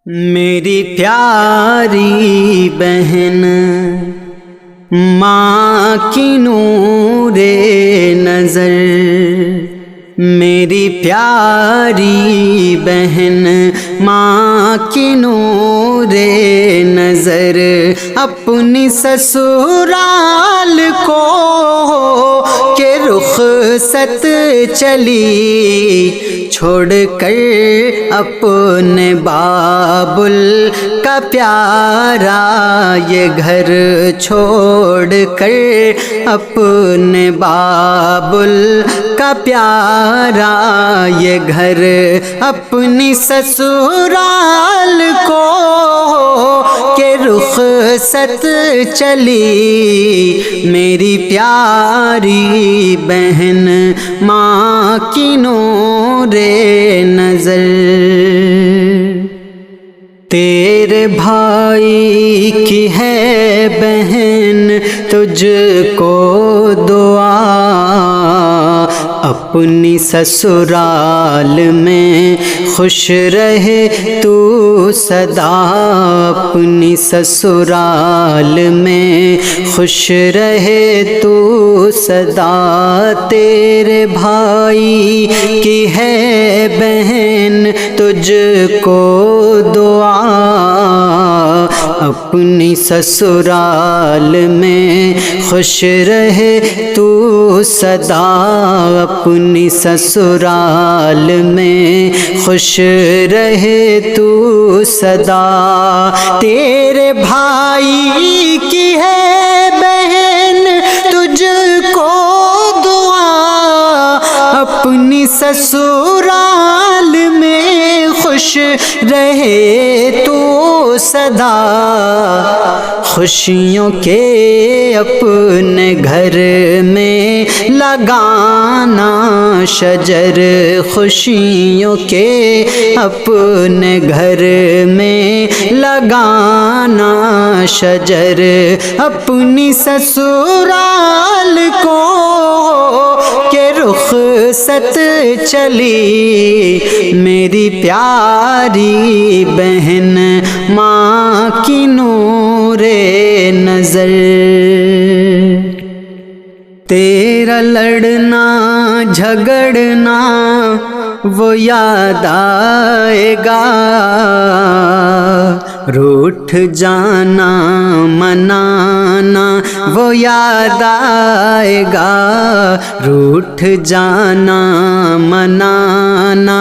میری پیاری بہن ماں کی نور نظر، میری پیاری بہن ماں کی نور نظر، اپنی سسرال کو کہ رخصت چلی، چھوڑ کر اپنے بابل کا پیارا یہ گھر، چھوڑ کر اپنے بابل کا پیارا یہ گھر، اپنی سسرال کو کہ رخصت چلی، میری پیاری بہن ماں کی نور نظر۔ تیرے بھائی کی ہے بہن تجھ کو دعا، اپنی سسرال میں خوش رہے تو سدا، اپنی سسرال میں خوش رہے تو سدا، تیرے بھائی کی ہے بہن تجھ کو دعا، اپنی سسرال میں خوش رہے تو سدا، اپنی سسرال میں خوش رہے تو سدا، تیرے بھائی کی ہے بہن تجھ کو دعا، اپنی سسرال میں خوش رہے تو سدا، خوشیوں کے اپنے گھر میں لگانا شجر، خوشیوں کے اپنے گھر میں لگانا شجر، اپنی سسرال کو کہ رخصت چلی، میری پیاری بہن ماں کی نور نظر۔ تیرا لڑنا جھگڑنا وہ یاد آئے گا، روٹھ جانا منانا وہ یاد آئے گا، روٹھ جانا منانا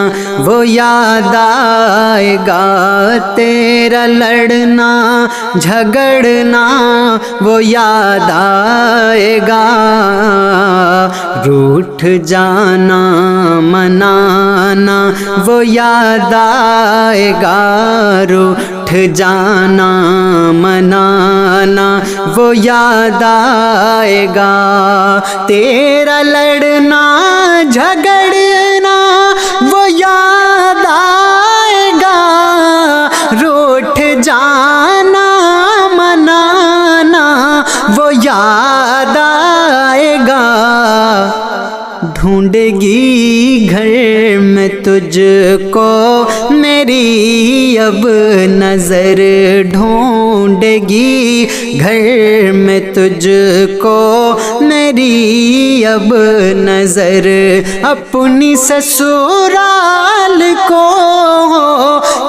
وہ یاد آئے گا، تیرا لڑنا جھگڑنا وہ یاد آئے گا، روٹھ جانا منانا وہ یاد آئے گا، روٹھ جانا منانا وہ یاد آئے گا، تیرا لڑنا جھگڑنا وہ یاد آئے گا، روٹھ جانا منانا وہ یاد آئے گا، ڈھونڈے گی گھر میں تجھ کو میری اب نظر، ڈھونڈے گی گھر میں تجھ کو میری اب نظر، اپنی سسرال کو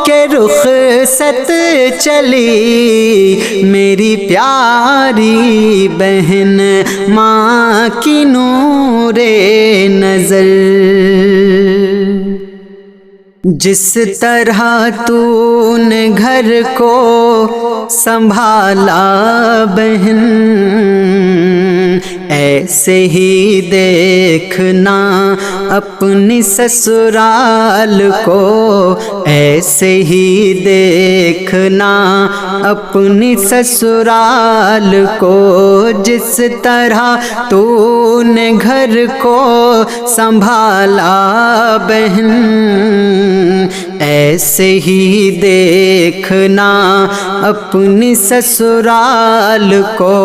کہ رخصت چلی، میری پیاری بہن ماں کی نور نظر۔ جس طرح تو نے گھر کو سنبھالا بہن، ایسے ہی دیکھنا اپنی سسرال کو، ایسے ہی دیکھنا اپنی سسرال کو، جس طرح تو نے گھر کو سنبھالا بہن، ایسے ہی دیکھنا اپنی سسرال کو،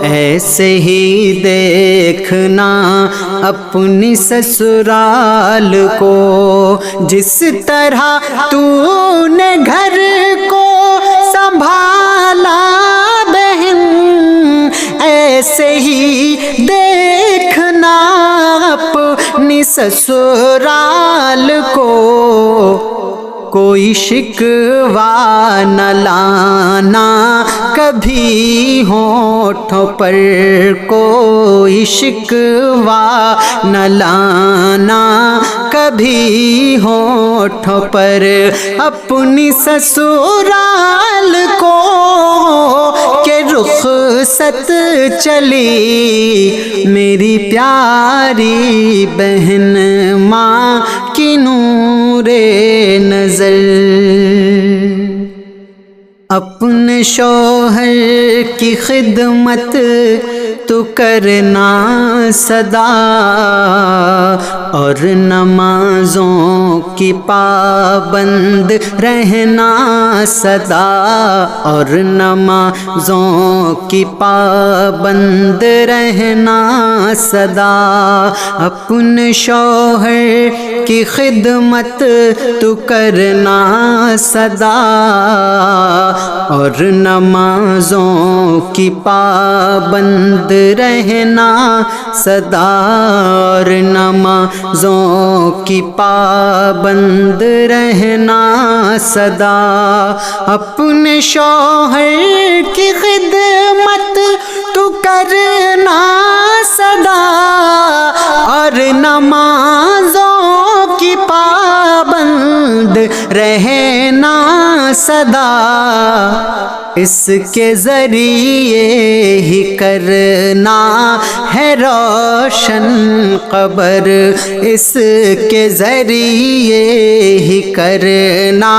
ایسے ہی دیکھنا اپنی سسرال کو، جس طرح تو نے گھر سسرال کو کوئی شکوہ نہ لانا کبھی ہونٹوں پر، کوئی شکوہ نہ لانا کبھی ہونٹوں پر، اپنی سسرال کو کہ رخصت چلی میری پیاری بہن ماں کی نور نظر۔ اپنے شوہر کی خدمت تو کرنا سدا، اور نمازوں کی پابند رہنا سدا، اور نمازوں کی پابند رہنا سدا۔ اپنے شوہر کی خدمت تو کرنا سدا، اور نمازوں کی پابند رہنا سدا، اور نمازوں کی پابند رہنا سدا۔ اپنے شوہر کی خدمت تو کرنا سدا، اور نمازوں کی پابند رہنا سدا۔ اس کے ذریعے ہی کرنا ہے روشن قبر، اس کے ذریعے ہی کرنا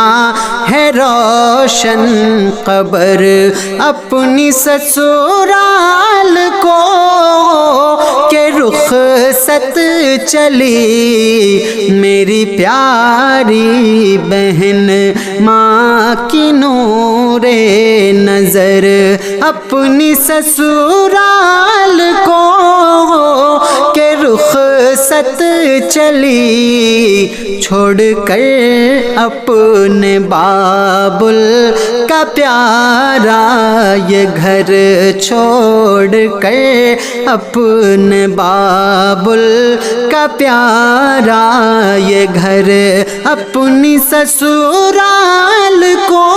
ہے روشن قبر۔ اپنی سسرال کو کہ رخصت چلی میری پیاری بہن ماں کی نور نظر۔ اپنی سسرال کو کہ رخصت چلی چھوڑ کر اپنے بابل کا پیارا یہ گھر، چھوڑ کر اپنے بابل کا پیارا یہ گھر، اپنی سسرال کو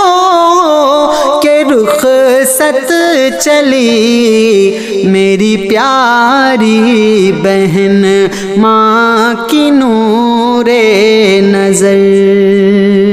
کہ رخصت چلی میری پیاری بہن ماں کی نور نظر۔